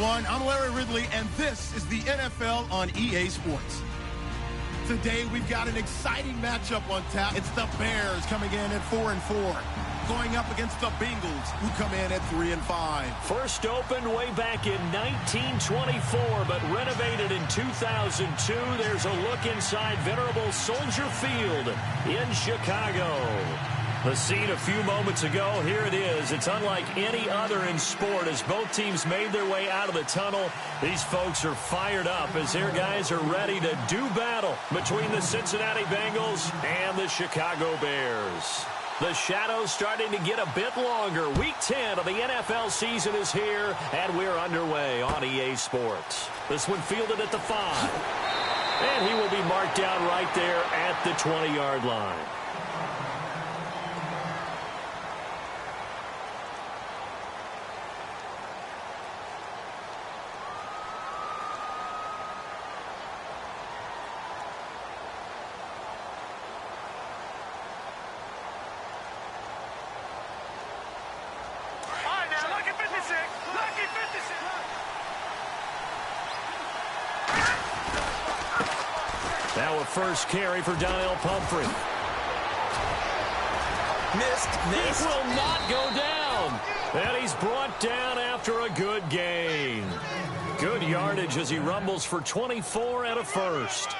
everyone. I'm Larry Ridley, and this is the NFL on EA Sports. Today, we've got an exciting matchup on tap. It's the Bears coming in at 4-4, going up against the Bengals, who come in at 3-5. First opened way back in 1924, but renovated in 2002. There's a look inside venerable Soldier Field in Chicago. The scene a few moments ago, here it is. It's unlike any other in sport as both teams made their way out of the tunnel. These folks are fired up as their guys are ready to do battle between the Cincinnati Bengals and the Chicago Bears. The shadows starting to get a bit longer. Week 10 of the NFL season is here, and we're underway on EA Sports. This one fielded at the 5. And he will be marked down right there at the 20-yard line. Now a first carry for Donnell Pumphrey. Missed. It will not go down. And he's brought down after a good gain. Good yardage as he rumbles for 24 and a first.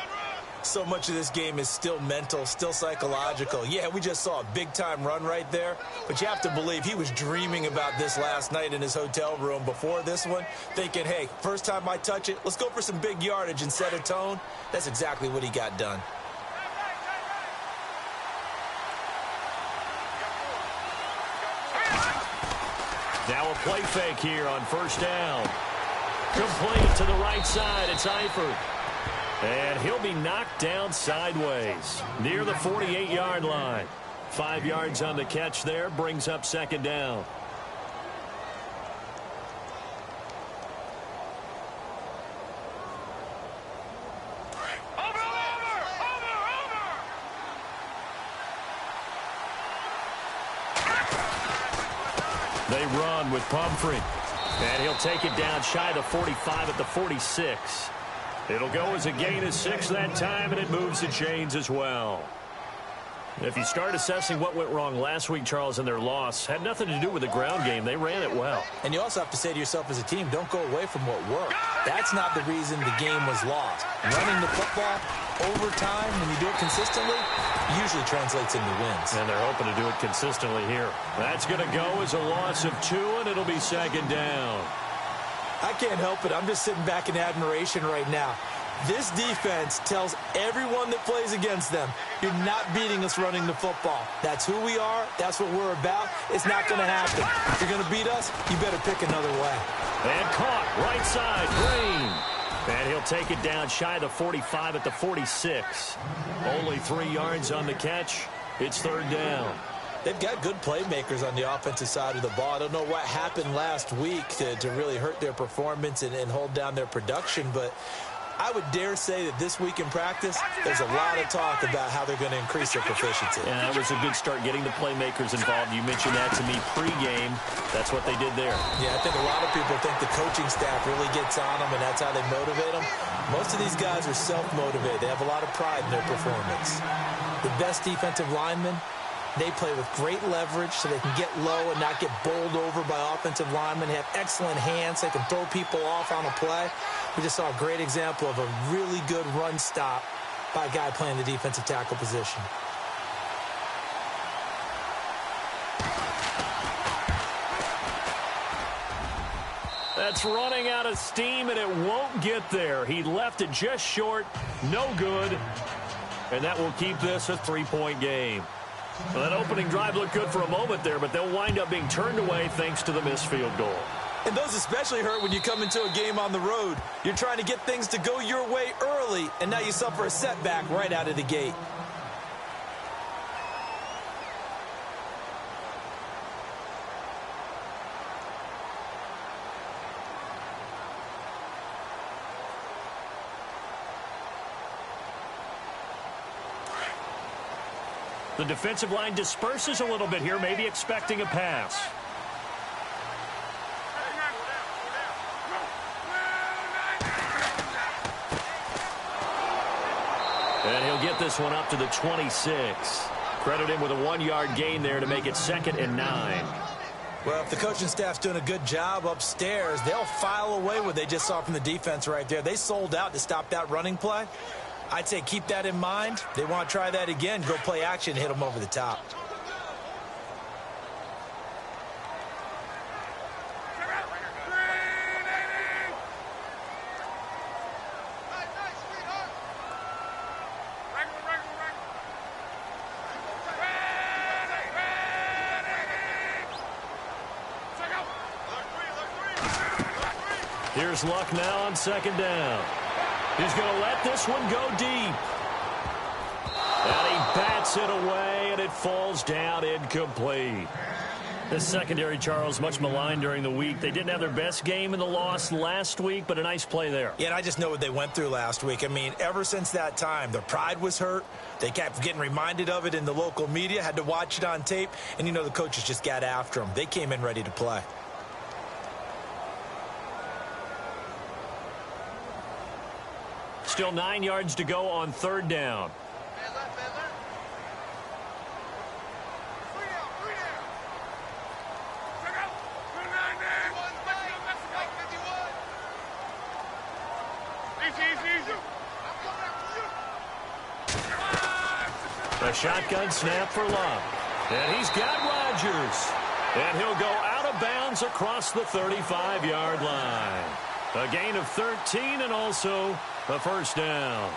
So much of this game is still mental, still psychological. Yeah, we just saw a big-time run right there, but you have to believe he was dreaming about this last night in his hotel room before this one, thinking, hey, first time I touch it, let's go for some big yardage and set a tone. That's exactly what he got done. Now a play fake here on first down. Complete to the right side. It's Eifert. And he'll be knocked down sideways near the 48-yard line. 5 yards on the catch there, brings up second down. They run with Pumphrey. And he'll take it down shy of the 45 at the 46. It'll go as a gain of 6 that time, and it moves the chains as well. If you start assessing what went wrong last week, Charles, in their loss, had nothing to do with the ground game. They ran it well. And you also have to say to yourself as a team, don't go away from what worked. That's not the reason the game was lost. Running the football over time, when you do it consistently, usually translates into wins. And they're hoping to do it consistently here. That's going to go as a loss of 2, and it'll be second down. I can't help it. I'm just sitting back in admiration right now. This defense tells everyone that plays against them, you're not beating us running the football. That's who we are. That's what we're about. It's not going to happen. If you're going to beat us, you better pick another way. And caught right side, Green. And he'll take it down shy of the 45 at the 46. Only 3 yards on the catch. It's third down. They've got good playmakers on the offensive side of the ball. I don't know what happened last week to really hurt their performance and hold down their production, but I would dare say that this week in practice, there's a lot of talk about how they're going to increase their proficiency. And that was a good start, getting the playmakers involved. You mentioned that to me pregame. That's what they did there. Yeah, I think a lot of people think the coaching staff really gets on them, and that's how they motivate them. Most of these guys are self-motivated. They have a lot of pride in their performance. The best defensive linemen, they play with great leverage so they can get low and not get bowled over by offensive linemen. They have excellent hands. They can throw people off on a play. We just saw a great example of a really good run stop by a guy playing the defensive tackle position. That's running out of steam, and it won't get there. He left it just short. No good. And that will keep this a 3-point game. Well, that opening drive looked good for a moment there, but they'll wind up being turned away thanks to the missed field goal. And those especially hurt when you come into a game on the road. You're trying to get things to go your way early, and now you suffer a setback right out of the gate. The defensive line disperses a little bit here, maybe expecting a pass. He'll get this one up to the 26. Credit him with a 1-yard gain there to make it 2nd and 9. Well, if the coaching staff's doing a good job upstairs, they'll file away what they just saw from the defense right there. They sold out to stop that running play. I'd say keep that in mind. They want to try that again, go play action, hit them over the top. Here's Luck now on 2nd down. He's going to let this one go deep. And he bats it away, and it falls down incomplete. This secondary, Charles, much maligned during the week. They didn't have their best game in the loss last week, but a nice play there. Yeah, and I just know what they went through last week. I mean, ever since that time, their pride was hurt. They kept getting reminded of it in the local media, had to watch it on tape, and, you know, the coaches just got after them. They came in ready to play. Still 9 yards to go on 3rd down. A shotgun snap for Luck. And he's got Rodgers. And he'll go out of bounds across the 35-yard line. A gain of 13 and also a 1st down.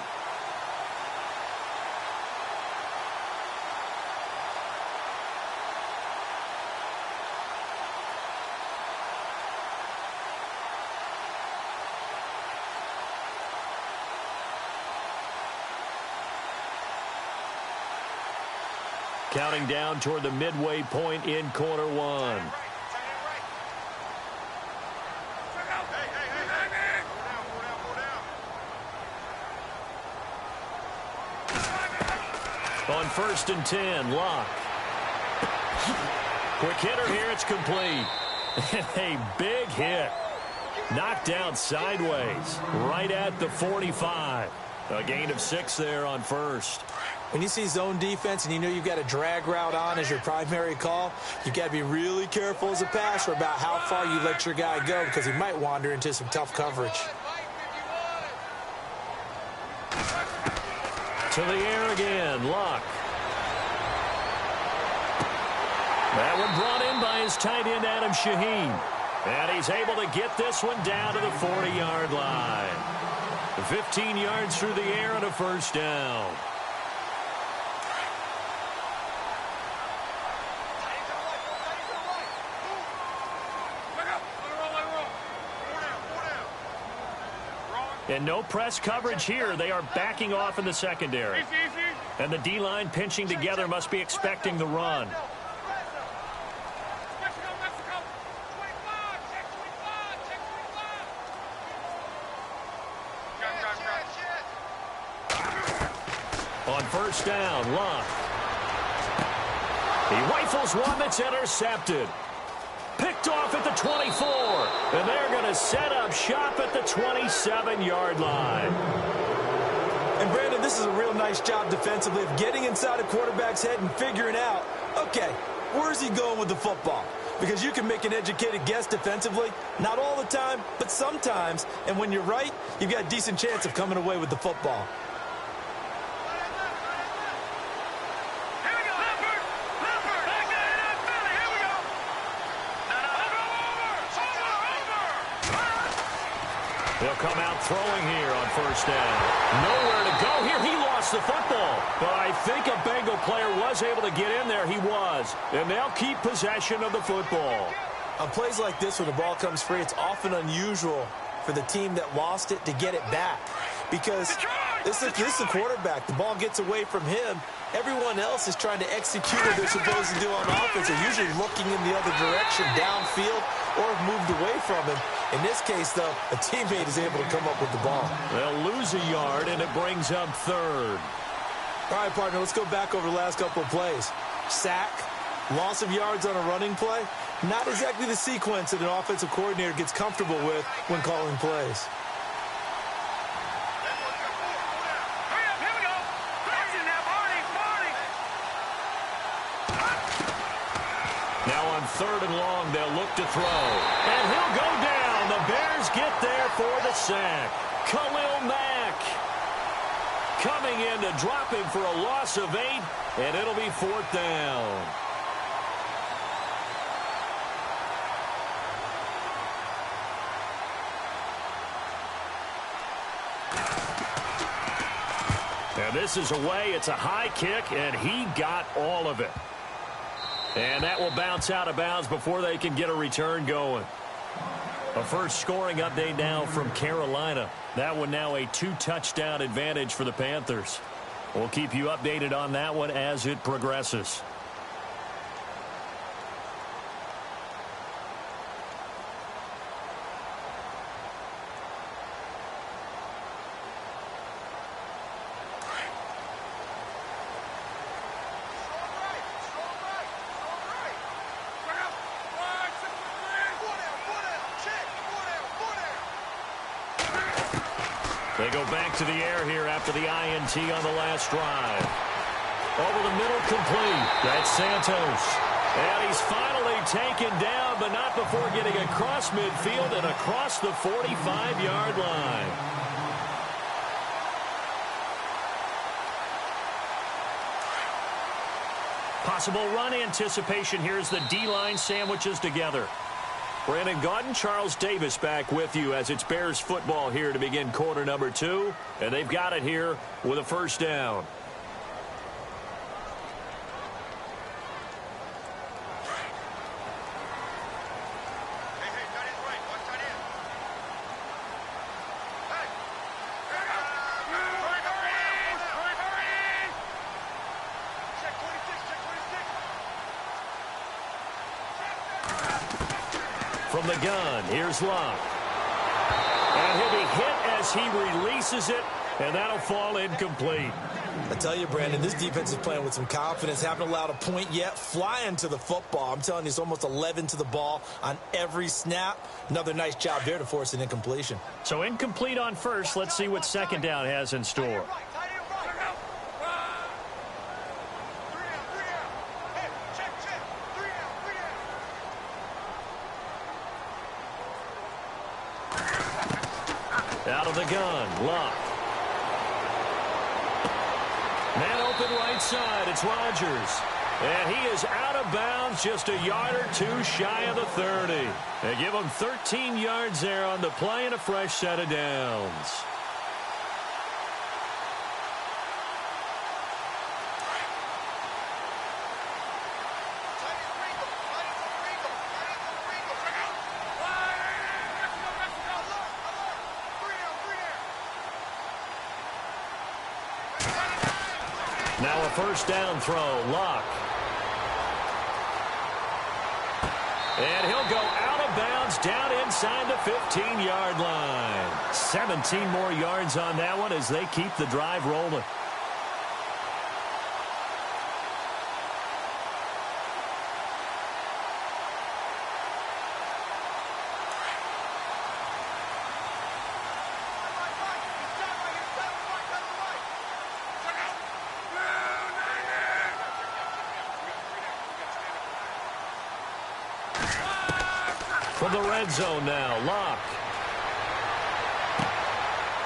Counting down toward the midway point in quarter 1. On 1st and 10, Luck. Quick hitter here, it's complete. A big hit. Knocked out sideways, right at the 45. A gain of 6 there on 1st. When you see zone defense and you know you've got a drag route on as your primary call, you've got to be really careful as a passer about how far you let your guy go because he might wander into some tough coverage. To the air again, Luck. That one brought in by his tight end, Adam Shaheen. And he's able to get this one down to the 40-yard line. 15 yards through the air and a 1st down. And no press coverage here. They are backing off in the secondary. And the D-line pinching together must be expecting the run. On 1st down, Luck. He rifles one that's intercepted. Picked off at the 24. And they're going to set up shop at the 27-yard line. And, Brandon, this is a real nice job defensively of getting inside a quarterback's head and figuring out, okay, where's he going with the football? Because you can make an educated guess defensively. Not all the time, but sometimes. And when you're right, you've got a decent chance of coming away with the football. He'll come out throwing here on 1st down. Nowhere to go here. He lost the football. But I think a Bengal player was able to get in there. He was. And they'll keep possession of the football. On plays like this, when the ball comes free, it's often unusual for the team that lost it to get it back. Because this is the quarterback. The ball gets away from him. Everyone else is trying to execute what they're supposed to do on offense. They're usually looking in the other direction, downfield, or have moved away from him. In this case, though, a teammate is able to come up with the ball. They'll lose a yard, and it brings up 3rd. All right, partner, let's go back over the last couple of plays. Sack, loss of yards on a running play. Not exactly the sequence that an offensive coordinator gets comfortable with when calling plays. 3rd and long. They'll look to throw. And he'll go down. The Bears get there for the sack. Khalil Mack coming in to drop him for a loss of 8, and it'll be 4th down. And this is away. It's a high kick, and he got all of it. And that will bounce out of bounds before they can get a return going. A first scoring update now from Carolina. That one now a 2-touchdown advantage for the Panthers. We'll keep you updated on that one as it progresses. They go back to the air here after the INT on the last drive. Over the middle, complete. That's Santos. And he's finally taken down, but not before getting across midfield and across the 45-yard line. Possible run anticipation here as the D-line sandwiches together. Brandon Gaudin, Charles Davis back with you as it's Bears football here to begin quarter number 2. And they've got it here with a first down. From the gun, here's Locke. And he'll be hit as he releases it, and that'll fall incomplete. I tell you, Brandon, this defense is playing with some confidence. Haven't allowed a point yet. Flying to the football. I'm telling you, it's almost 11 to the ball on every snap. Another nice job there to force an incompletion. So incomplete on first. Let's see what second down has in store. Out of the gun, Locke. Man open right side, it's Rodgers. And he is out of bounds, just a yard or two shy of the 30. They give him 13 yards there on the play and a fresh set of downs. Now a first down throw, Locke. And he'll go out of bounds down inside the 15-yard line. 17 more yards on that one as they keep the drive rolling. From the red zone now, Locke.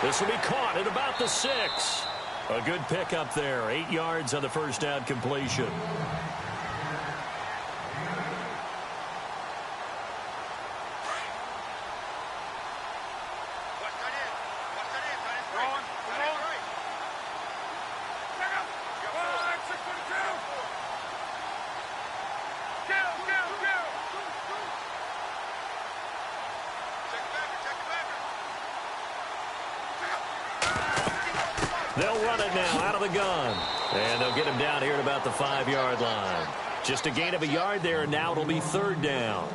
This will be caught at about the 6. A good pickup there. 8 yards on the first down completion. They'll run it now out of the gun. And they'll get him down here at about the 5-yard line. Just a gain of a yard there, and now it'll be third down.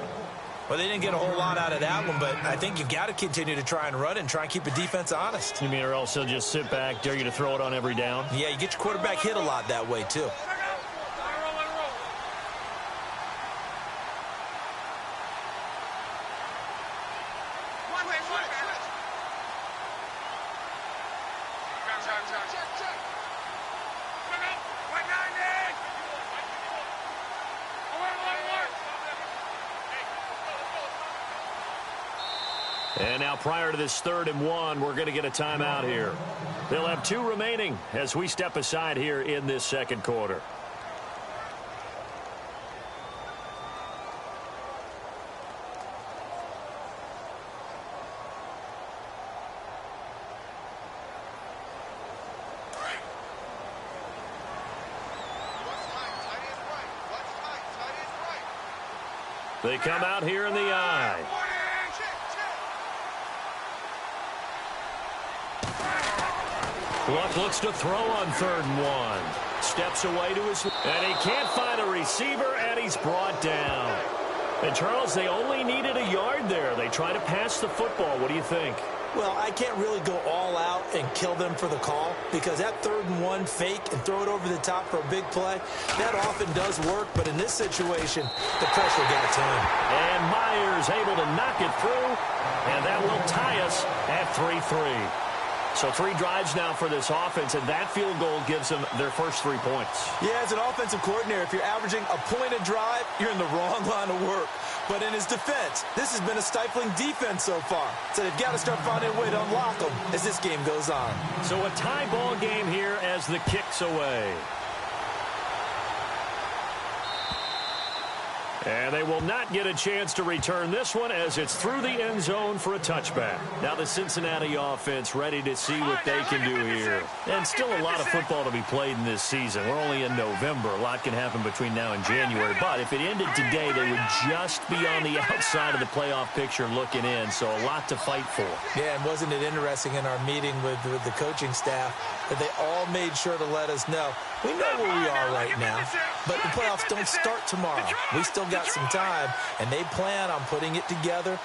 Well, they didn't get a whole lot out of that one, but I think you've got to continue to try and run and try and keep the defense honest. You mean or else they'll just sit back, dare you to throw it on every down? Yeah, you get your quarterback hit a lot that way, too. And now prior to this 3rd and 1, we're going to get a timeout here. They'll have 2 remaining as we step aside here in this second quarter. They come out here in the eye. Luck looks to throw on 3rd and 1. Steps away to his... And he can't find a receiver, and he's brought down. And, Charles, they only needed a yard there. They try to pass the football. What do you think? Well, I can't really go all out and kill them for the call because that 3rd and 1 fake and throw it over the top for a big play, that often does work. But in this situation, the pressure got to him. And Myers able to knock it through, and that will tie us at 3-3. So 3 drives now for this offense, and that field goal gives them their first 3 points. Yeah, as an offensive coordinator, if you're averaging a point a drive, you're in the wrong line of work. But in his defense, this has been a stifling defense so far. So they've got to start finding a way to unlock them as this game goes on. So a tie ball game here as the kick's away. And they will not get a chance to return this one as it's through the end zone for a touchback. Now the Cincinnati offense ready to see what they can do here. And still a lot of football to be played in this season. We're only in November. A lot can happen between now and January. But if it ended today, they would just be on the outside of the playoff picture looking in. So a lot to fight for. Yeah, and wasn't it interesting in our meeting with the coaching staff that they all made sure to let us know, we know where we are right now, but the playoffs don't start tomorrow. We still got some time, and they plan on putting it together,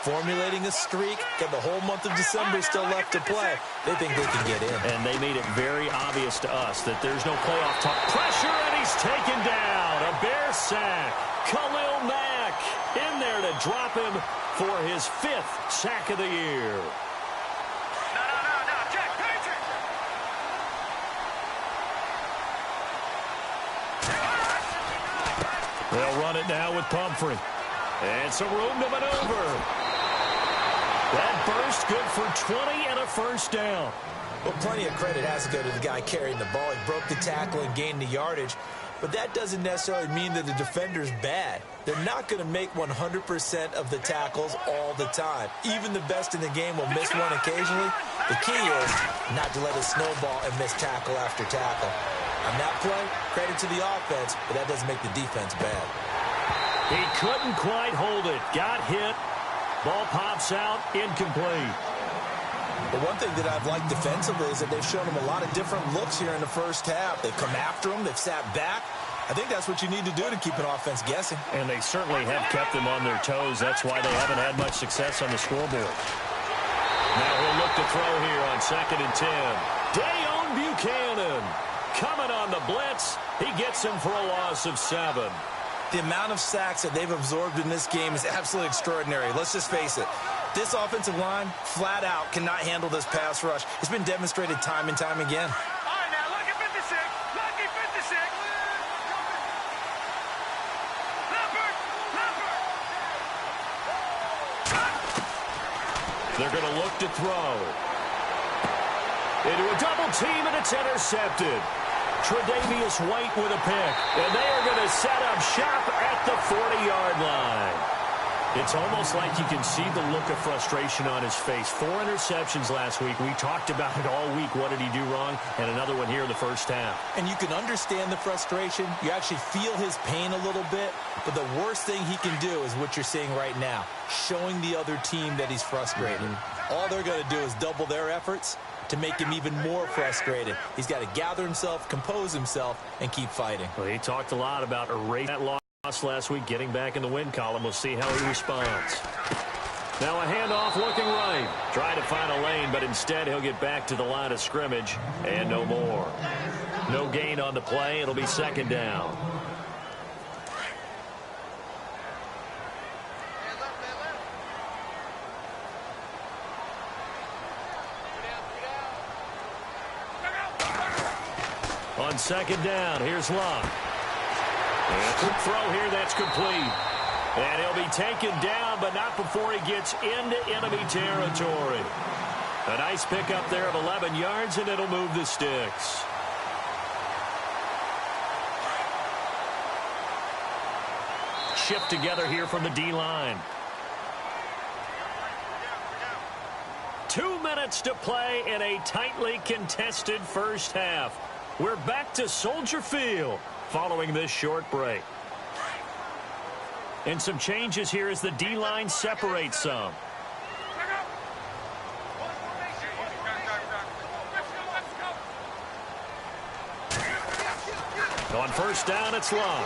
formulating a streak, got the whole month of December still left to play. They think they can get in. And they made it very obvious to us that there's no playoff talk. Pressure, and he's taken down. A Bear sack. Khalil Mack in there to drop him for his 5th sack of the year. They'll run it now with Pumphrey. And some room to maneuver. That burst good for 20 and a first down. Well, plenty of credit has to go to the guy carrying the ball. He broke the tackle and gained the yardage. But that doesn't necessarily mean that the defender's bad. They're not going to make 100% of the tackles all the time. Even the best in the game will miss one occasionally. The key is not to let it snowball and miss tackle after tackle. On that play, credit to the offense, but that doesn't make the defense bad. He couldn't quite hold it. Got hit. Ball pops out. Incomplete. But one thing that I've liked defensively is that they've shown him a lot of different looks here in the first half. They've come after him. They've sat back. I think that's what you need to do to keep an offense guessing. And they certainly have kept them on their toes. That's why they haven't had much success on the scoreboard. Now he'll look to throw here on 2nd and 10. Dayon Buchanan coming on the blitz. He gets him for a loss of 7. The amount of sacks that they've absorbed in this game is absolutely extraordinary. Let's just face it. This offensive line, flat out, cannot handle this pass rush. It's been demonstrated time and time again. All right, now, lucky 56. Lucky 56. They're going to look to throw. Into a double team, and it's intercepted. Tre'Davious White with a pick. And they are going to set up shop at the 40-yard line. It's almost like you can see the look of frustration on his face. 4 interceptions last week. We talked about it all week. What did he do wrong? And another one here in the first half. And you can understand the frustration. You actually feel his pain a little bit. But the worst thing he can do is what you're seeing right now, showing the other team that he's frustrated. All they're going to do is double their efforts to make him even more frustrated. He's got to gather himself, compose himself, and keep fighting. Well, he talked a lot about erasing that loss last week, getting back in the win column. We'll see how he responds. Now a handoff looking right. Try to find a lane, but instead he'll get back to the line of scrimmage and no more. No gain on the play. It'll be 2nd down. On 2nd down, here's Luck. And a quick throw here, that's complete. And he'll be taken down, but not before he gets into enemy territory. A nice pickup there of 11 yards, and it'll move the sticks. Shift together here from the D-line. 2 minutes to play in a tightly contested first half. We're back to Soldier Field following this short break. And some changes here as the D-line separates some. On first down, it's Long.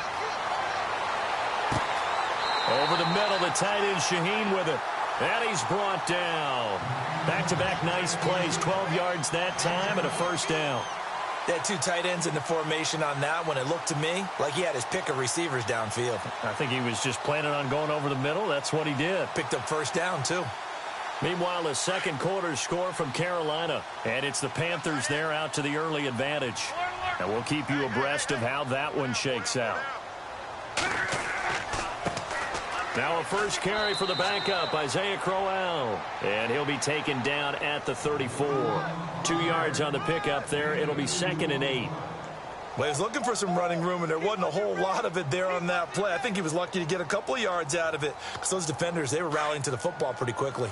Over the middle, the tight end Shaheen with it. And he's brought down. Back-to-back nice plays, 12 yards that time and a first down. They had 2 tight ends in the formation on that one. It looked to me like he had his pick of receivers downfield. I think he was just planning on going over the middle. That's what he did. Picked up first down, too. Meanwhile, the second quarter score from Carolina. And it's the Panthers there out to the early advantage. And we'll keep you abreast of how that one shakes out. Now a first carry for the backup, Isaiah Crowell. And he'll be taken down at the 34. 2 yards on the pickup there. It'll be 2nd and 8. Well, he was looking for some running room, and there wasn't a whole lot of it there on that play. I think he was lucky to get a couple of yards out of it because those defenders, they were rallying to the football pretty quickly.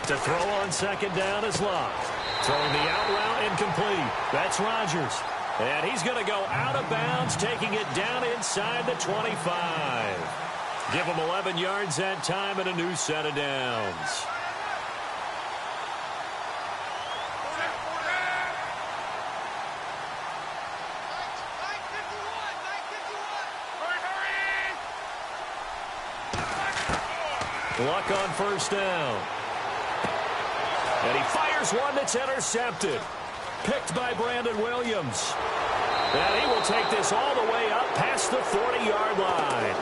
To throw on second down is Locke. Throwing the out route incomplete. That's Rodgers. And he's going to go out of bounds, taking it down inside the 25. Give him 11 yards that time and a new set of downs. Luck on first down. And he fires one that's intercepted. Picked by Brandon Williams. And he will take this all the way up past the 40-yard line.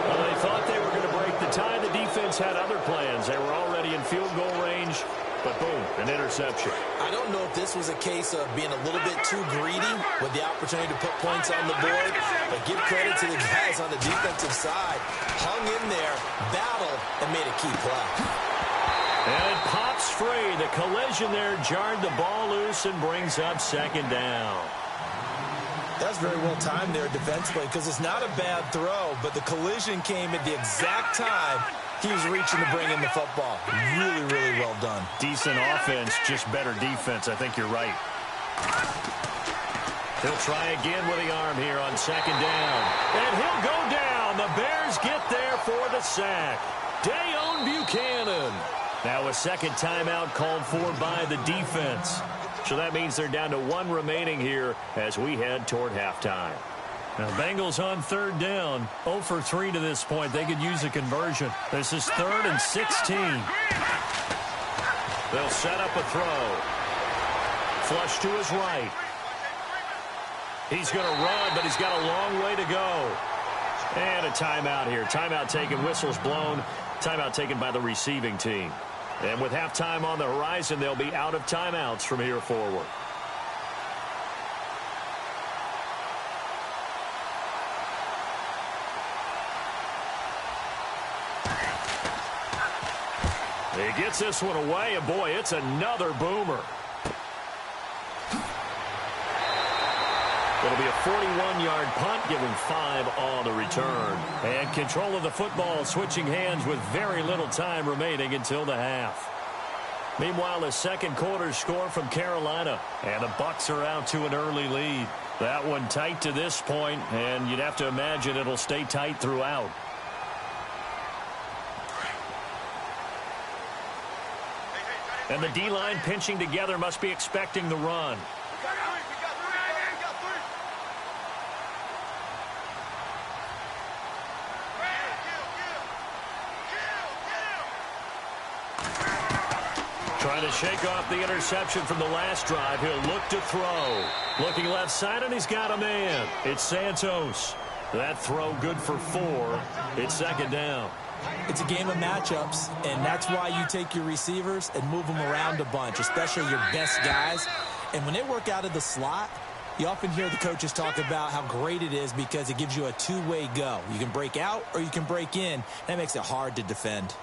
Well, they thought they were going to break the tie. The defense had other plans. They were already in field goal range. But boom, an interception. I don't know if this was a case of being a little bit too greedy with the opportunity to put points on the board. But give credit to the guys on the defensive side. Hung in there, battled, and made a key play. And it pops free. The collision there jarred the ball loose and brings up second down. That's very well timed there defensively because it's not a bad throw, but the collision came at the exact time he was reaching to bring in the football. Really, really well done. Decent offense, just better defense. I think you're right. He'll try again with the arm here on second down. And he'll go down. The Bears get there for the sack. Dayon Buchanan. Now a second timeout called for by the defense. So that means they're down to 1 remaining here as we head toward halftime. Now Bengals on third down. 0 for 3 to this point. They could use a conversion. This is 3rd and 16. They'll set up a throw. Flush to his right. He's going to run, but he's got a long way to go. And a timeout here. Timeout taken, whistles blown. Timeout taken by the receiving team. And with halftime on the horizon, they'll be out of timeouts from here forward. He gets this one away, and boy, it's another boomer. It'll be a 41-yard punt, giving 5 on the return. And control of the football, switching hands with very little time remaining until the half. Meanwhile, the second quarter score from Carolina. And the Bucs are out to an early lead. That one tight to this point, and you'd have to imagine it'll stay tight throughout. And the D-line pinching together must be expecting the run. Trying to shake off the interception from the last drive. He'll look to throw. Looking left side, and he's got a man. It's Santos. That throw good for 4. It's second down. It's a game of matchups, and that's why you take your receivers and move them around a bunch, especially your best guys. And when they work out of the slot, you often hear the coaches talk about how great it is because it gives you a two-way go. You can break out or you can break in. That makes it hard to defend.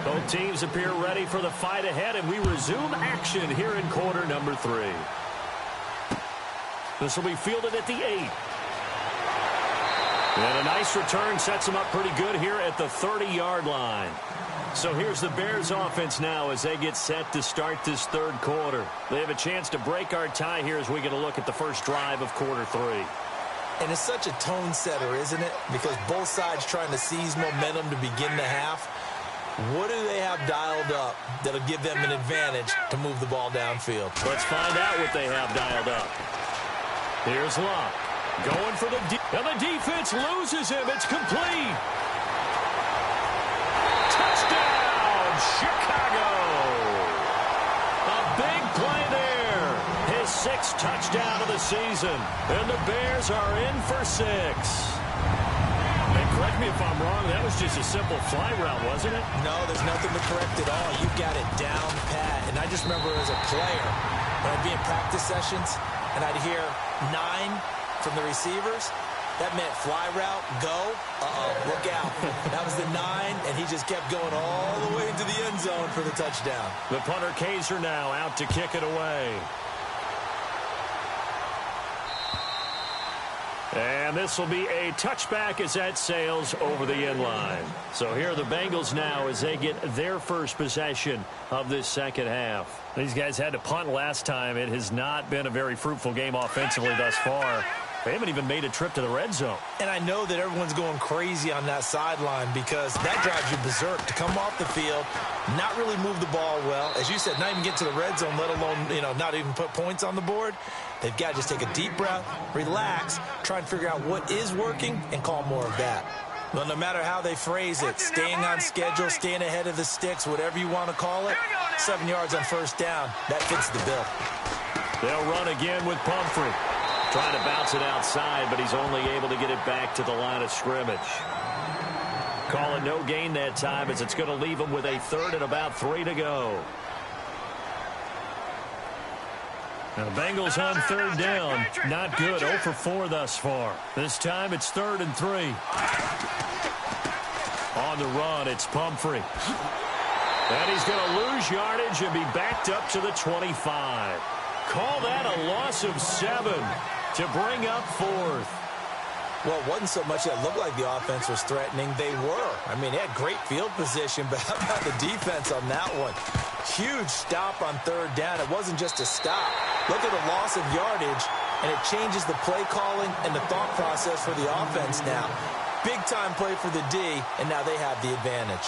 Both teams appear ready for the fight ahead, and we resume action here in quarter number 3. This will be fielded at the 8. And a nice return sets them up pretty good here at the 30-yard line. So here's the Bears offense now as they get set to start this third quarter. They have a chance to break our tie here as we get a look at the first drive of quarter 3. And it's such a tone setter, isn't it? Because both sides trying to seize momentum to begin the half. What do they have dialed up that'll give them an advantage to move the ball downfield? Let's find out what they have dialed up. Here's Locke. Going for the and the defense loses him. It's complete. Touchdown, Chicago. A big play there. His 6th touchdown of the season. And the Bears are in for 6. Correct me if I'm wrong, that was just a simple fly route, wasn't it? No, there's nothing to correct at all. You've got it down pat. And I just remember as a player, when I'd be in practice sessions, and I'd hear 9 from the receivers, that meant fly route, go, look out. That was the 9, and he just kept going all the way into the end zone for the touchdown. The punter Kaiser now out to kick it away. And this will be a touchback as that sails over the end line. So here are the Bengals now as they get their first possession of this second half. These guys had to punt last time. It has not been a very fruitful game offensively thus far. They haven't even made a trip to the red zone. And I know that everyone's going crazy on that sideline because that drives you berserk to come off the field, not really move the ball well. As you said, not even get to the red zone, let alone, not even put points on the board. They've got to just take a deep breath, relax, try and figure out what is working, and call more of that. Well, no matter how they phrase it, staying on schedule, staying ahead of the sticks, whatever you want to call it, 7 yards on first down, that fits the bill. They'll run again with Pumphrey. Trying to bounce it outside, but he's only able to get it back to the line of scrimmage. Call it no gain that time as it's going to leave him with a 3rd and about 3 to go. Now the Bengals on 3rd down. Not good. 0 for 4 thus far. This time it's 3rd and 3. On the run, it's Pumphrey. And he's going to lose yardage and be backed up to the 25. Call that a loss of 7 to bring up 4th. Well, it wasn't so much that it looked like the offense was threatening. They were. I mean, they had great field position, but how about the defense on that one? Huge stop on 3rd down. It wasn't just a stop. Look at the loss of yardage, and it changes the play calling and the thought process for the offense now. Big-time play for the D, and now they have the advantage.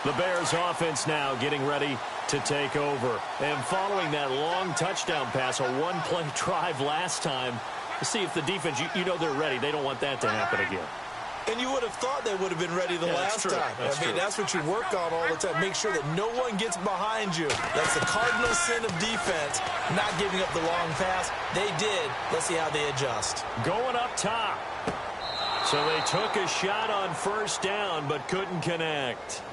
The Bears offense now getting ready to take over. And following that long touchdown pass, a one-play drive last time, to see if the defense, they're ready. They don't want that to happen again. And you would have thought they would have been ready the last time. That's what you work on all the time. Make sure that no one gets behind you. That's the cardinal sin of defense, not giving up the long pass. They did. Let's see how they adjust. Going up top. So they took a shot on first down, but couldn't connect.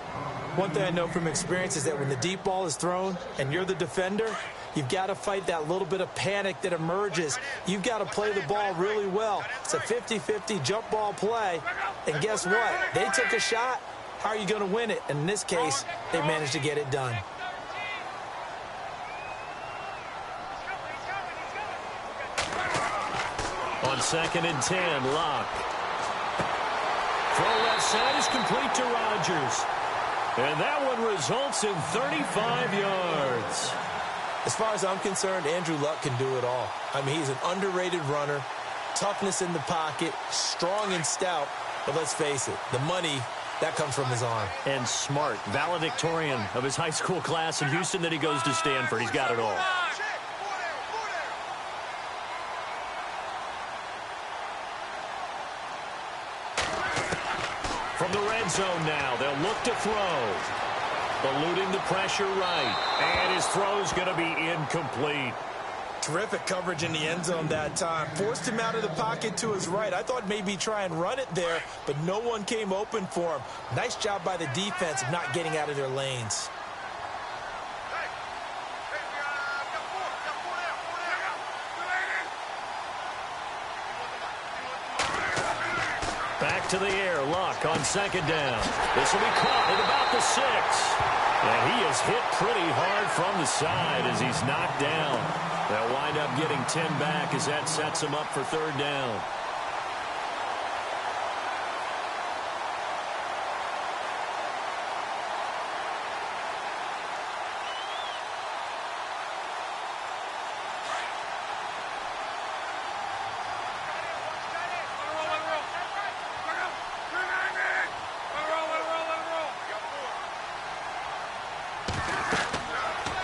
One thing I know from experience is that when the deep ball is thrown and you're the defender, you've got to fight that little bit of panic that emerges. You've got to play the ball really well. It's a 50-50 jump ball play. And guess what? They took a shot. How are you going to win it? And in this case, they managed to get it done. On 2nd and 10, Locke. Throw left side is complete to Rodgers. And that one results in 35 yards. As far as I'm concerned, Andrew Luck can do it all. I mean, he's an underrated runner, toughness in the pocket, strong and stout. But let's face it, the money, that comes from his arm. And smart, valedictorian of his high school class in Houston, then he goes to Stanford. He's got it all. From the red zone now, they'll look to throw. eluding the pressure right. And his throw's going to be incomplete. Terrific coverage in the end zone that time. Forced him out of the pocket to his right. I thought maybe try and run it there, but no one came open for him. Nice job by the defense of not getting out of their lanes. Back to the air. Luck on second down. This will be caught at about the 6. And he is hit pretty hard from the side as he's knocked down. They'll wind up getting 10 back as that sets him up for third down.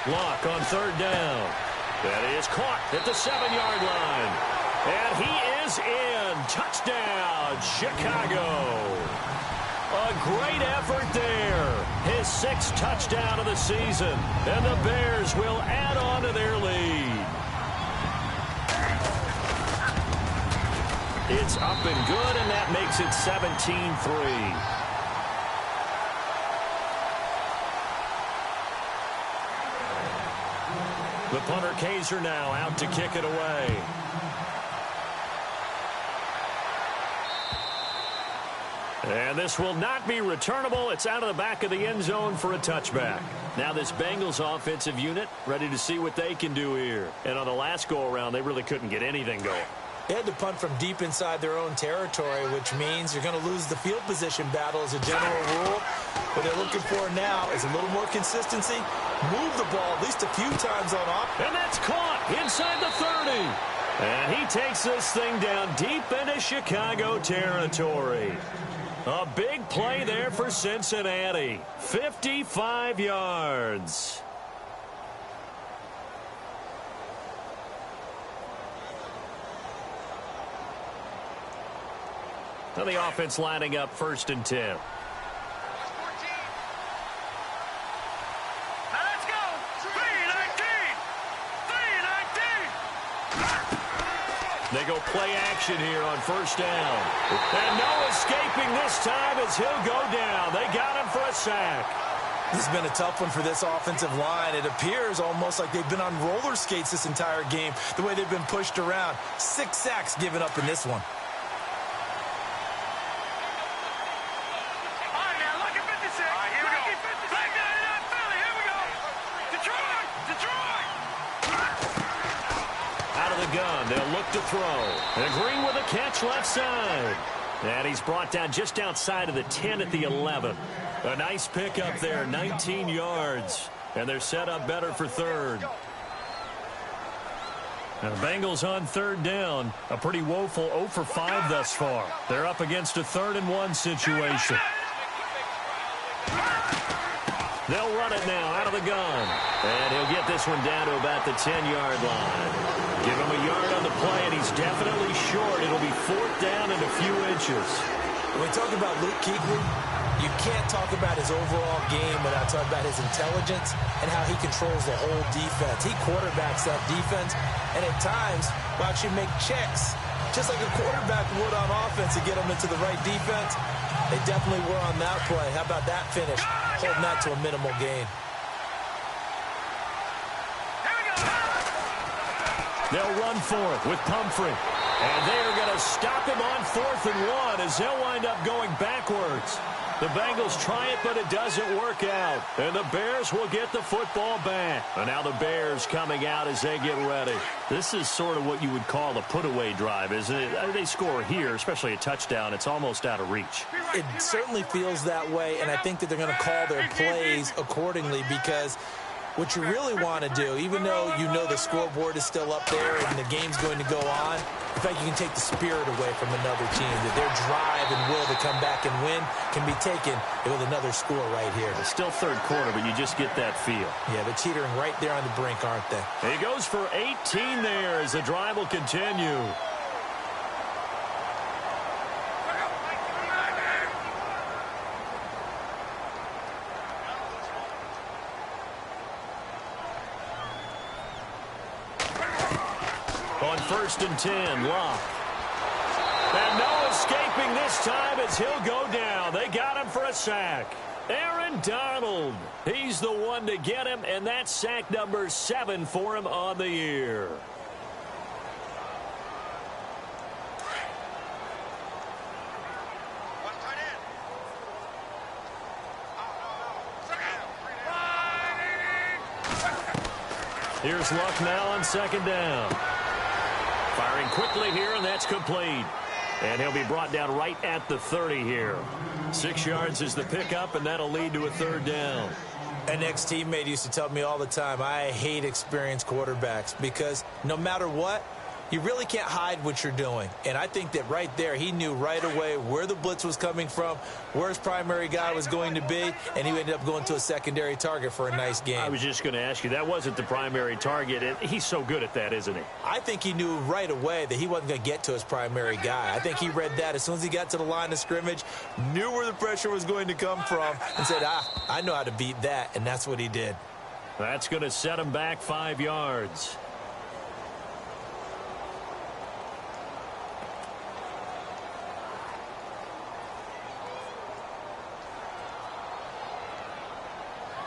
Luck on third down. That is caught at the 7-yard line. And he is in. Touchdown, Chicago. A great effort there. His 6th touchdown of the season. And the Bears will add on to their lead. It's up and good, and that makes it 17-3. The punter Kaiser now out to kick it away. And this will not be returnable. It's out of the back of the end zone for a touchback. Now this Bengals offensive unit ready to see what they can do here. And on the last go-around, they really couldn't get anything going. They had to punt from deep inside their own territory, which means you're going to lose the field position battle as a general rule. What they're looking for now is a little more consistency. Move the ball at least a few times on off. And that's caught inside the 30. And he takes this thing down deep into Chicago territory. A big play there for Cincinnati. 55 yards. Now the offense lining up 1st and 10. They go play action here on 1st down. And no escaping this time as he'll go down. They got him for a sack. This has been a tough one for this offensive line. It appears almost like they've been on roller skates this entire game, the way they've been pushed around. 6 sacks given up in this one. Gun. They'll look to throw. And Green with a catch left side. And he's brought down just outside of the 10 at the 11. A nice pickup there, 19 yards. And they're set up better for third. Now the Bengals on 3rd down. A pretty woeful 0 for 5 thus far. They're up against a 3rd and 1 situation. They'll run it now out of the gun. And he'll get this one down to about the 10-yard line. Give him a yard on the play, and he's definitely short. It'll be 4th down and a few inches. When we talk about Luke Kuechly, you can't talk about his overall game without talking about his intelligence and how he controls the whole defense. He quarterbacks that defense, and at times will actually make checks, just like a quarterback would on offense to get them into the right defense. They definitely were on that play. How about that finish? Holding that to a minimal gain. They'll run for it with Pumphrey. And they are going to stop him on 4th and 1 as they'll wind up going backwards. The Bengals try it, but it doesn't work out. And the Bears will get the football back. And now the Bears coming out as they get ready. This is sort of what you would call a put-away drive, isn't it? They score here, especially a touchdown. It's almost out of reach. It certainly feels that way, and I think that they're going to call their plays accordingly because what you really want to do, even though you know the scoreboard is still up there and the game's going to go on, in fact, you can take the spirit away from another team, that their drive and will to come back and win can be taken with another score right here. It's still 3rd quarter, but you just get that feel. Yeah, they're teetering right there on the brink, aren't they? He goes for 18 there as the drive will continue. On 1st and 10, Locke. And no escaping this time as he'll go down. They got him for a sack. Aaron Donald. He's the one to get him, and that's sack number 7 for him on the year. Here's Luck now on 2nd down. Firing quickly here, and that's complete. And he'll be brought down right at the 30 here. 6 yards is the pickup, and that'll lead to a 3rd down. An ex-teammate used to tell me all the time, I hate experienced quarterbacks because no matter what, you really can't hide what you're doing. And I think that right there, he knew right away where the blitz was coming from, where his primary guy was going to be, and he ended up going to a secondary target for a nice game. I was just going to ask you, that wasn't the primary target, and he's so good at that, isn't he? I think he knew right away that he wasn't going to get to his primary guy. I think he read that as soon as he got to the line of scrimmage, knew where the pressure was going to come from, and said, I know how to beat that, and that's what he did. That's going to set him back 5 yards.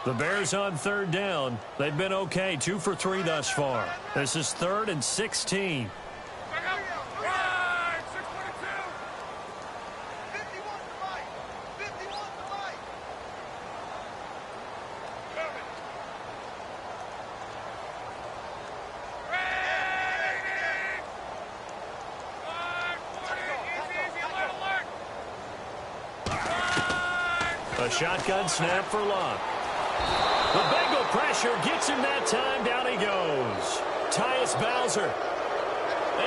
The Bears on 3rd down. They've been okay, 2 for 3 thus far. This is 3rd and 16. A shotgun snap for Luck. The Bengal pressure gets him that time. Down he goes. Tyus Bowser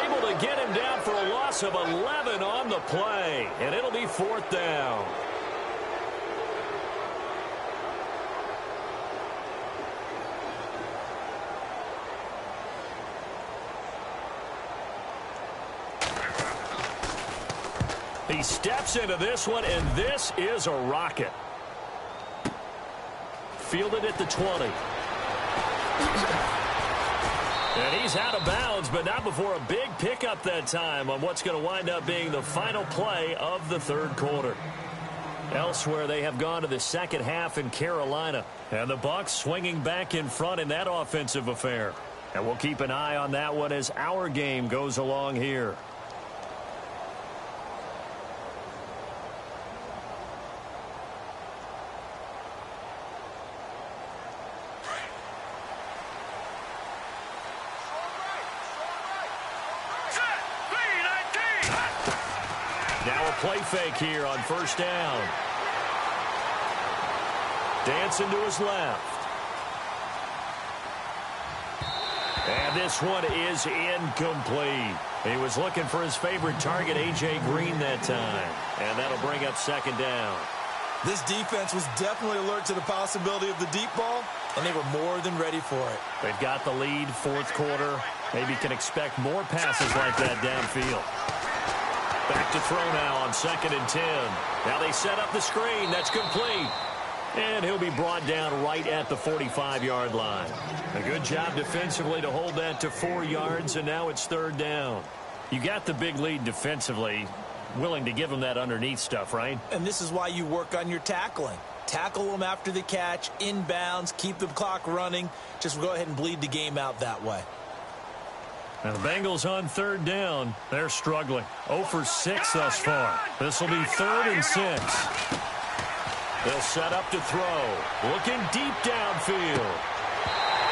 able to get him down for a loss of 11 on the play. And it'll be 4th down. He steps into this one, and this is a rocket. Fielded at the 20. And he's out of bounds, but not before a big pickup that time on what's going to wind up being the final play of the 3rd quarter. Elsewhere, they have gone to the 2nd half in Carolina. And the Bucs swinging back in front in that offensive affair. And we'll keep an eye on that one as our game goes along here. Play fake here on 1st down. Dancing to his left. And this one is incomplete. He was looking for his favorite target, A.J. Green, that time. And that'll bring up 2nd down. This defense was definitely alert to the possibility of the deep ball, and they were more than ready for it. They've got the lead, 4th quarter. Maybe can expect more passes like that downfield. Back to throw now on 2nd and 10. Now they set up the screen. That's complete. And he'll be brought down right at the 45-yard line. A good job defensively to hold that to 4 yards, and now it's 3rd down. You got the big lead defensively. Willing to give him that underneath stuff, right? And this is why you work on your tackling. Tackle them after the catch, inbounds, keep the clock running. Just go ahead and bleed the game out that way. And the Bengals on 3rd down. They're struggling. 0 for 6 thus far. This will be 3rd and 6. They'll set up to throw. Looking deep downfield.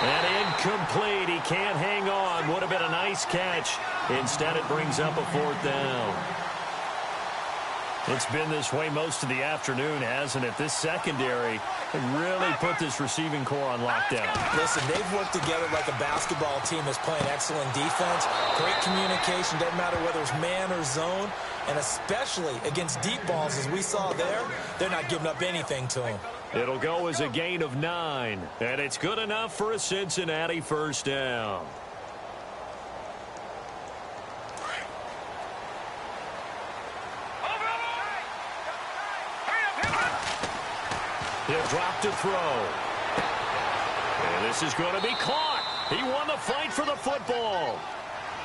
And incomplete. He can't hang on. Would have been a nice catch. Instead, it brings up a 4th down. It's been this way most of the afternoon, hasn't it? This secondary really put this receiving core on lockdown. Listen, they've worked together like a basketball team that's playing excellent defense. Great communication, doesn't matter whether it's man or zone. And especially against deep balls, as we saw there, they're not giving up anything to them. It'll go as a gain of 9. And it's good enough for a Cincinnati 1st down. He'll drop to throw. And this is going to be caught. He won the fight for the football.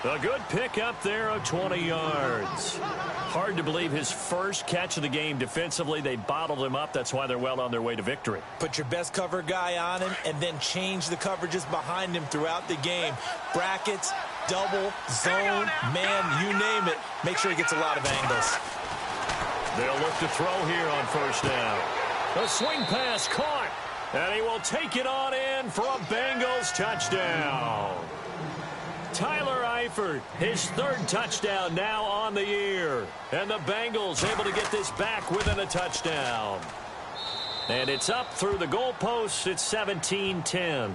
A good pickup there of 20 yards. Hard to believe his first catch of the game defensively. They bottled him up. That's why they're well on their way to victory. Put your best cover guy on him and then change the coverages behind him throughout the game. Brackets, double, zone, man, you name it. Make sure he gets a lot of angles. They'll look to throw here on first down. A swing pass caught. And he will take it on in for a Bengals touchdown. Tyler Eifert, his third touchdown now on the year. And the Bengals able to get this back within a touchdown. And it's up through the goalposts. It's 17-10.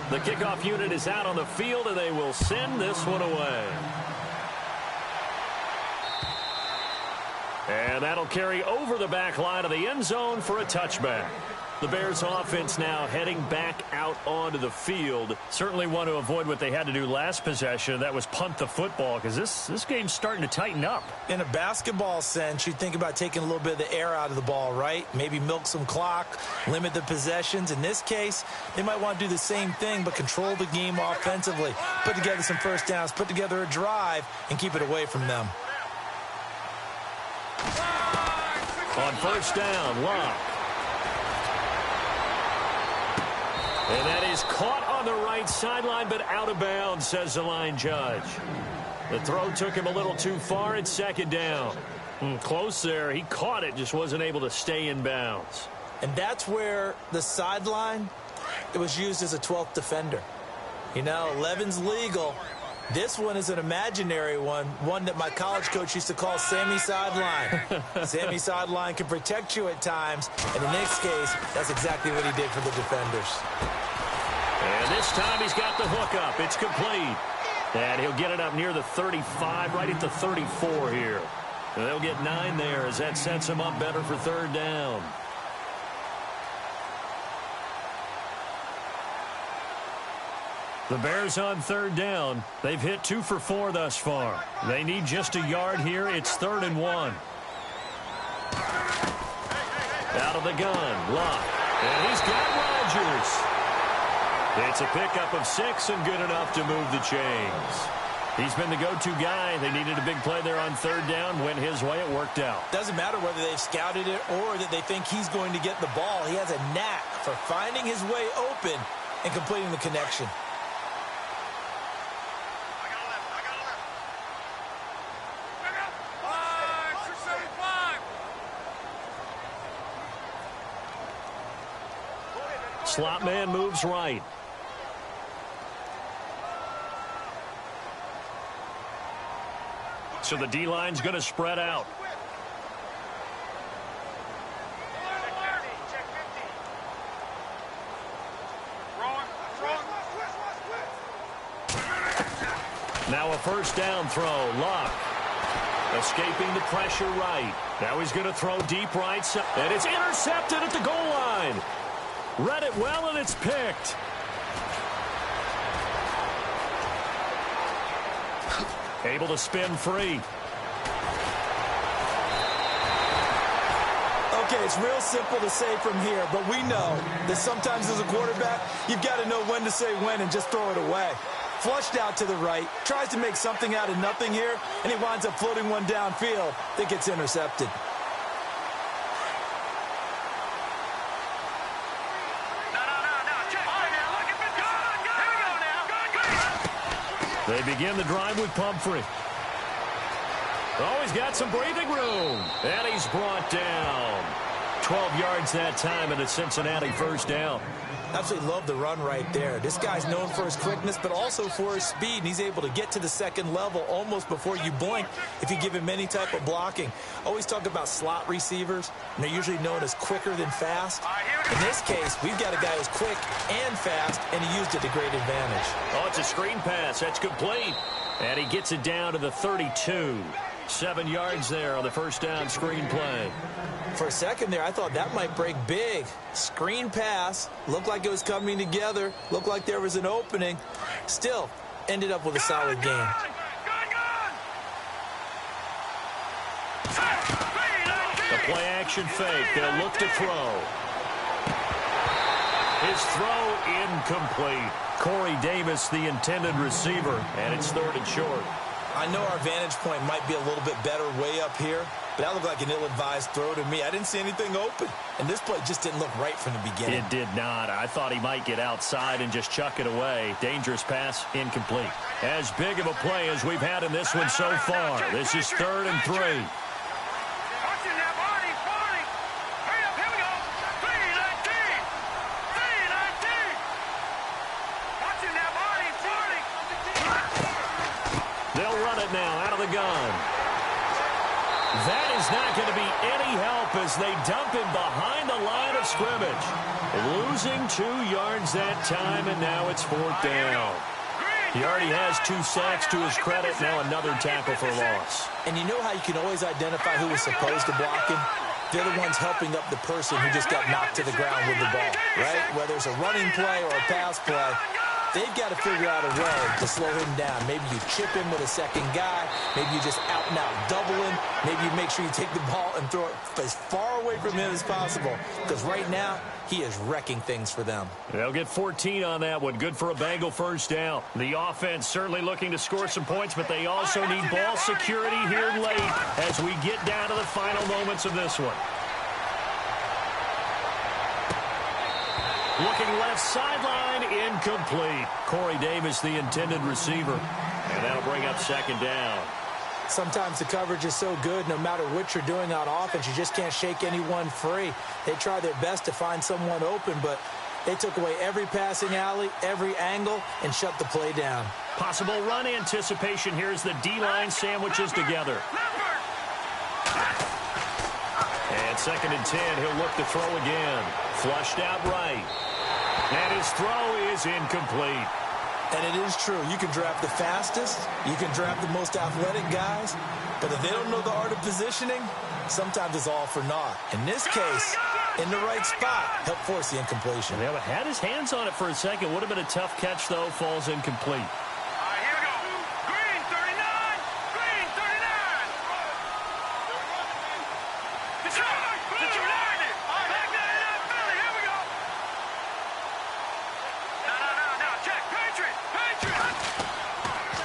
The kickoff unit is out on the field, and they will send this one away. And that'll carry over the back line of the end zone for a touchback. The Bears offense now heading back out onto the field. Certainly want to avoid what they had to do last possession. That was punt the football, because this game's starting to tighten up. In a basketball sense, you think about taking a little bit of the air out of the ball, right? Maybe milk some clock, limit the possessions. In this case, they might want to do the same thing, but control the game offensively. Put together some first downs, put together a drive, and keep it away from them. On first down, Locke. And that is caught on the right sideline, but out of bounds, says the line judge. The throw took him a little too far. It's second down. Close there. He caught it, just wasn't able to stay in bounds. And that's where the sideline, it was used as a 12th defender. You know, 11's legal. This one is an imaginary one that my college coach used to call Sammy Sideline. Sammy Sideline can protect you at times, and in this case, that's exactly what he did for the defenders. And this time he's got the hook up. It's complete. And he'll get it up near the 35, right at the 34 here. And they'll get 9 there as that sets him up better for third down. The Bears on third down. They've hit 2 for 4 thus far. They need just a yard here. It's 3rd and 1. Out of the gun, Locke. And he's got Rodgers. It's a pickup of 6 and good enough to move the chains. He's been the go-to guy. They needed a big play there on third down. Went his way. It worked out. Doesn't matter whether they've scouted it or that they think he's going to get the ball. He has a knack for finding his way open and completing the connection. Slot man moves right. So the D-line's going to spread out. Now a first down throw. Locke escaping the pressure right. Now he's going to throw deep right side. And it's intercepted at the goal line. Read it well, and it's picked. Able to spin free. Okay, it's real simple to say from here, but we know that sometimes as a quarterback, you've got to know when to say when and just throw it away. Flushed out to the right, tries to make something out of nothing here, and he winds up floating one downfield that gets intercepted. They begin the drive with Pumphrey. Oh, he's got some breathing room. And he's brought down. 12 yards that time, and a Cincinnati first down. Absolutely love the run right there. This guy's known for his quickness, but also for his speed, and he's able to get to the second level almost before you blink if you give him any type of blocking. Always talk about slot receivers, and they're usually known as quicker than fast. In this case, we've got a guy who's quick and fast, and he used it to great advantage. Oh, it's a screen pass. That's complete. And he gets it down to the 32. 7 yards there on the first down screen play. For a second there, I thought that might break big. Screen pass. Looked like it was coming together. Looked like there was an opening. Still, ended up with a solid game. The play action fake. They'll look to throw. His throw incomplete. Corey Davis, the intended receiver, and it's 3rd and short. I know our vantage point might be a little bit better way up here, but that looked like an ill-advised throw to me. I didn't see anything open, and this play just didn't look right from the beginning. It did not. I thought he might get outside and just chuck it away. Dangerous pass, incomplete. As big of a play as we've had in this one so far. This is 3rd and 3. They'll run it now out of the gun. That is not going to be any help as they dump him behind the line of scrimmage. Losing 2 yards that time, and now it's 4th down. He already has 2 sacks to his credit. Now another tackle for loss. And you know how you can always identify who was supposed to block him? They're the ones helping up the person who just got knocked to the ground with the ball, right? Whether it's a running play or a pass play, they've got to figure out a way to slow him down. Maybe you chip him with a second guy. Maybe you just out-and-out double him. Maybe you make sure you take the ball and throw it as far away from him as possible. Because right now, he is wrecking things for them. They'll get 14 on that one. Good for a Bengal 1st down. The offense certainly looking to score some points, but they also need ball security here late as we get down to the final moments of this one. Looking left sideline, incomplete. Corey Davis, the intended receiver. And that'll bring up 2nd down. Sometimes the coverage is so good, no matter what you're doing on offense, you just can't shake anyone free. They try their best to find someone open, but they took away every passing alley, every angle, and shut the play down. Possible run anticipation. Here's the D-line sandwiches together. And 2nd and 10, he'll look to throw again. Flushed out right. And his throw is incomplete. And it is true. You can draft the fastest. You can draft the most athletic guys. But if they don't know the art of positioning, sometimes it's all for naught. In this case, in the right spot, helped force the incompletion. Yeah, but had his hands on it for a second. Would have been a tough catch, though. Falls incomplete. Here we go. Green 39. Green 39. Detroit. Back that up, Philly. Here we go. No. Check. Patriot.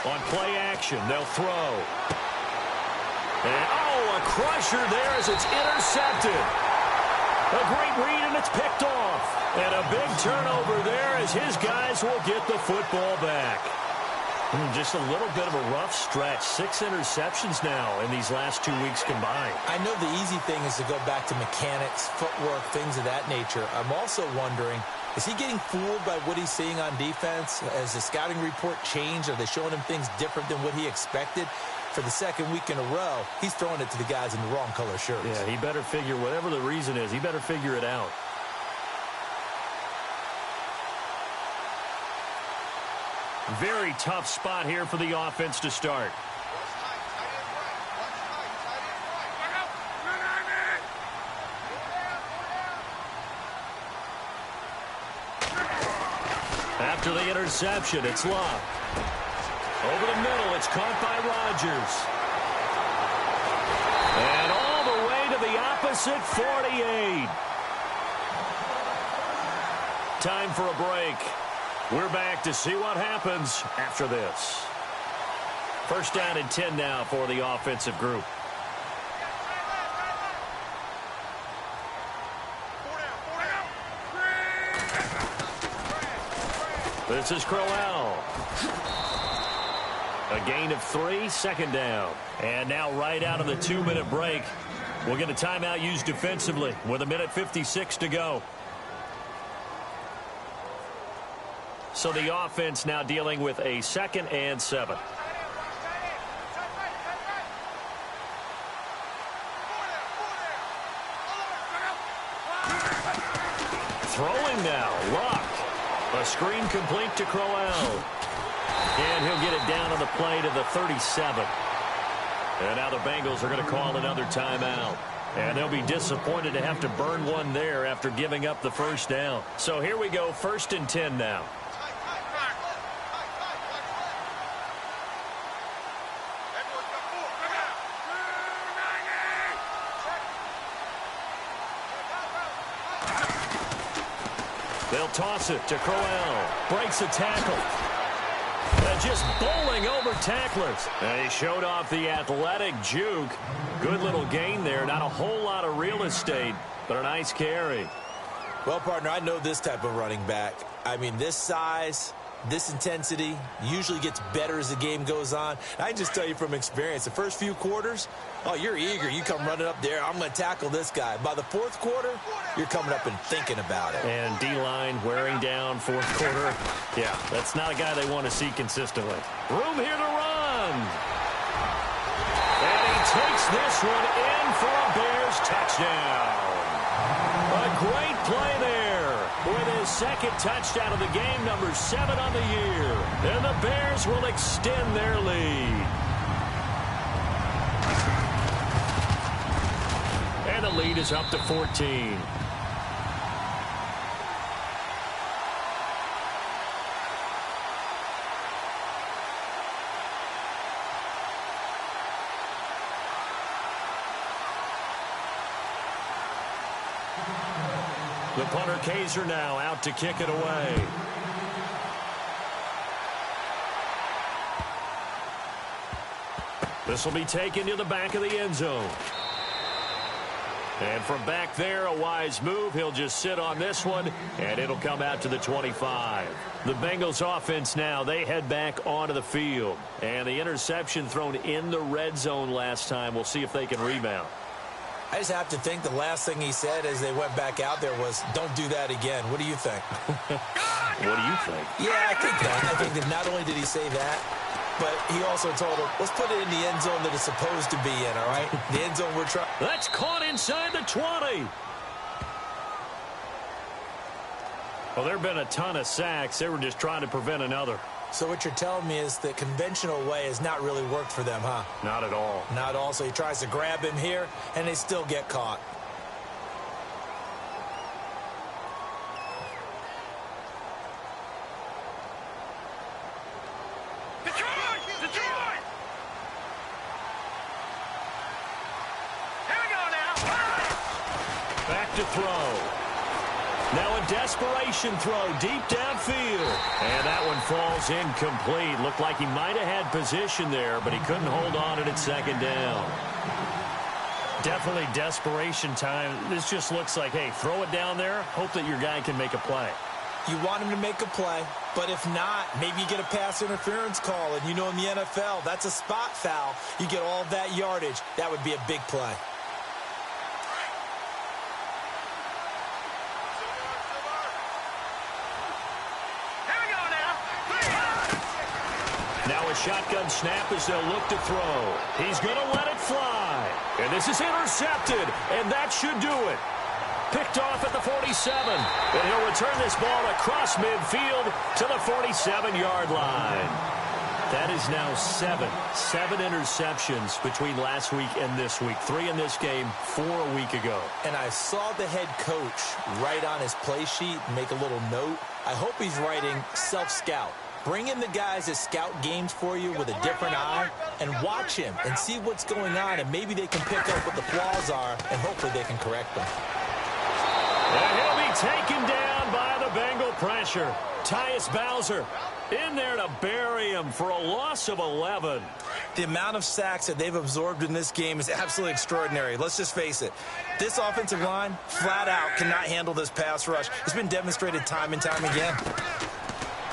On play action, they'll throw. And, oh, a crusher there as it's intercepted. A great read, and it's picked off. And a big turnover there as his guys will get the football back. Just a little bit of a rough stretch. 6 interceptions now in these last 2 weeks combined. I know the easy thing is to go back to mechanics, footwork, things of that nature. I'm also wondering, is he getting fooled by what he's seeing on defense? Has the scouting report changed? Are they showing him things different than what he expected? For the 2nd week in a row, he's throwing it to the guys in the wrong color shirts. Yeah, he better figure, whatever the reason is, he better figure it out. Very tough spot here for the offense to start. After the interception, it's Love. Over the middle, it's caught by Rodgers. And all the way to the opposite 48. Time for a break. We're back to see what happens after this. 1st down and 10 now for the offensive group. This is Crowell. A gain of 3, 2nd down. And now right out of the 2-minute break, we'll get a timeout used defensively with 1:56 to go. So the offense now dealing with a 2nd and 7. Throwing now, Luck. A screen complete to Crowell. And he'll get it down on the play to the 37. And now the Bengals are going to call another timeout. And they'll be disappointed to have to burn one there after giving up the 1st down. So here we go, 1st and 10 now. They'll toss it to Crowell. Breaks a tackle. Just bowling over tacklers. And he showed off the athletic juke. Good little gain there. Not a whole lot of real estate, but a nice carry. Well, partner, I know this type of running back. I mean, this size, this intensity usually gets better as the game goes on. I can just tell you from experience, the first few quarters, oh, you're eager. You come running up there, I'm going to tackle this guy. By the fourth quarter, you're coming up and thinking about it. And D-line wearing down fourth quarter. Yeah, that's not a guy they want to see consistently. Room here to run. And he takes this one in for a Bears touchdown. A great play there with his second touchdown of the game, number 7 on the year. And the Bears will extend their lead. And the lead is up to 14. The punter Kaiser now out to kick it away. This will be taken to the back of the end zone. And from back there, a wise move. He'll just sit on this one, and it'll come out to the 25. The Bengals offense now, they head back onto the field. And the interception thrown in the red zone last time. We'll see if they can rebound. I just have to think the last thing he said as they went back out there was, don't do that again. What do you think? What do you think? Yeah, I think that. I think that not only did he say that, but he also told him, let's put it in the end zone that it's supposed to be in, all right? The end zone we're trying. That's caught inside the 20. Well, there have been a ton of sacks. They were just trying to prevent another. So what you're telling me is the conventional way has not really worked for them, huh? Not at all. Not at all. So he tries to grab him here, and they still get caught. Detroit! Detroit! Here we go now. Back to throw. Now a desperation throw deep downfield. And that one falls incomplete. Looked like he might have had position there, but he couldn't hold on at second down. Definitely desperation time. This just looks like, hey, throw it down there. Hope that your guy can make a play. You want him to make a play, but if not, maybe you get a pass interference call. And you know in the NFL, that's a spot foul. You get all of that yardage. That would be a big play. Now a shotgun snap as they'll look to throw. He's going to let it fly. And this is intercepted, and that should do it. Picked off at the 47. And he'll return this ball across midfield to the 47-yard line. That is now 7 interceptions between last week and this week. 3 in this game, 4 a week ago. And I saw the head coach write on his play sheet, make a little note. I hope he's writing self-scout. Bring in the guys that scout games for you with a different eye and watch him and see what's going on, and maybe they can pick up what the flaws are, and hopefully they can correct them. And he'll be taken down by the Bengal pressure. Tyus Bowser in there to bury him for a loss of 11. The amount of sacks that they've absorbed in this game is absolutely extraordinary. Let's just face it. This offensive line, flat out, cannot handle this pass rush. It's been demonstrated time and time again.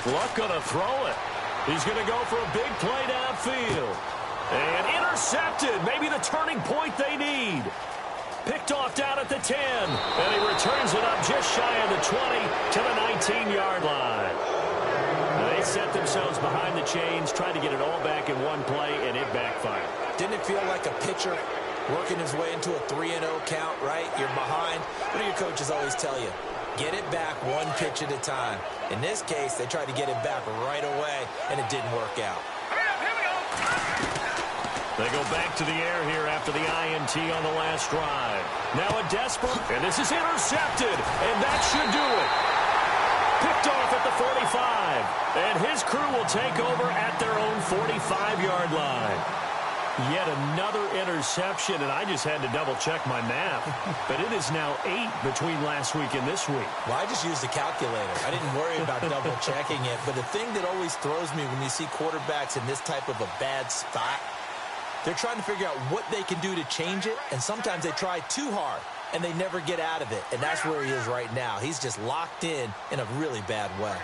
Luck going to throw it. He's going to go for a big play downfield. And intercepted. Maybe the turning point they need. Picked off down at the 10. And he returns it up just shy of the 20 to the 19-yard line. They set themselves behind the chains, tried to get it all back in one play, and it backfired. Didn't it feel like a pitcher working his way into a 3-0 count, right? You're behind. What do your coaches always tell you? Get it back one pitch at a time. In this case, they tried to get it back right away, and it didn't work out. They go back to the air here after the INT on the last drive. Now a desperate, and this is intercepted, and that should do it. Picked off at the 45, and his crew will take over at their own 45-yard line. Yet another interception, and I just had to double-check my math. But it is now 8 between last week and this week. Well, I just used the calculator. I didn't worry about double-checking it. But the thing that always throws me when you see quarterbacks in this type of a bad spot, they're trying to figure out what they can do to change it, and sometimes they try too hard, and they never get out of it. And that's where he is right now. He's just locked in a really bad way.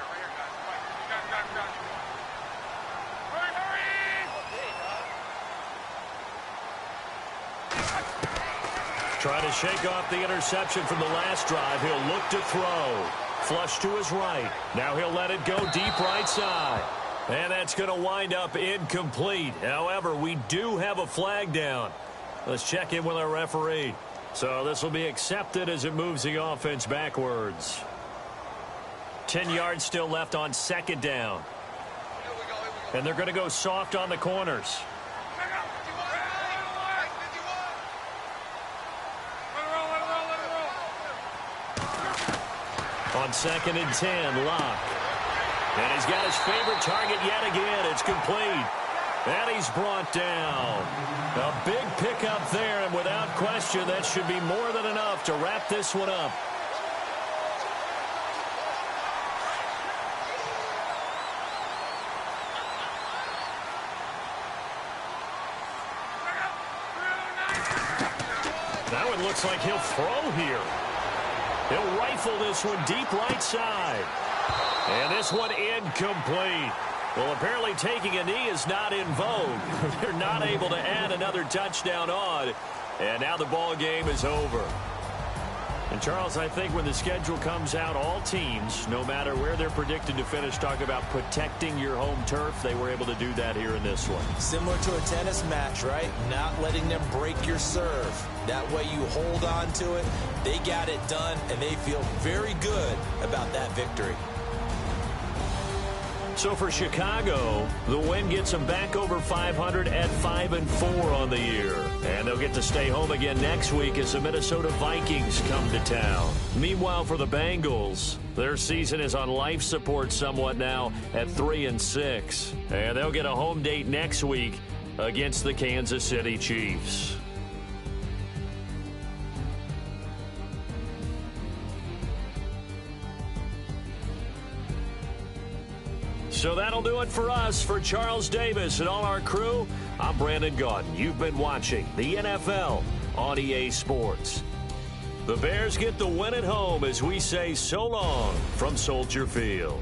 Trying to shake off the interception from the last drive. He'll look to throw. Flush to his right. Now he'll let it go deep right side. And that's going to wind up incomplete. However, we do have a flag down. Let's check in with our referee. So this will be accepted as it moves the offense backwards. 10 yards still left on second down. And they're going to go soft on the corners. On 2nd and 10, Locke. And he's got his favorite target yet again. It's complete. And he's brought down. A big pickup there, and without question, that should be more than enough to wrap this one up. That one looks like he'll throw here. He'll rifle this one deep right side. And this one incomplete. Well, apparently taking a knee is not in vogue. They're not able to add another touchdown on. And now the ball game is over. And, Charles, I think when the schedule comes out, all teams, no matter where they're predicted to finish, talk about protecting your home turf. They were able to do that here in this one. Similar to a tennis match, right? Not letting them break your serve. That way you hold on to it. They got it done, and they feel very good about that victory. So for Chicago, the win gets them back over 500 at 5-4 on the year. And they'll get to stay home again next week as the Minnesota Vikings come to town. Meanwhile, for the Bengals, their season is on life support somewhat now at 3-6. And they'll get a home date next week against the Kansas City Chiefs. So that'll do it for us. For Charles Davis and all our crew, I'm Brandon Gaudin. You've been watching the NFL on EA Sports. The Bears get the win at home as we say so long from Soldier Field.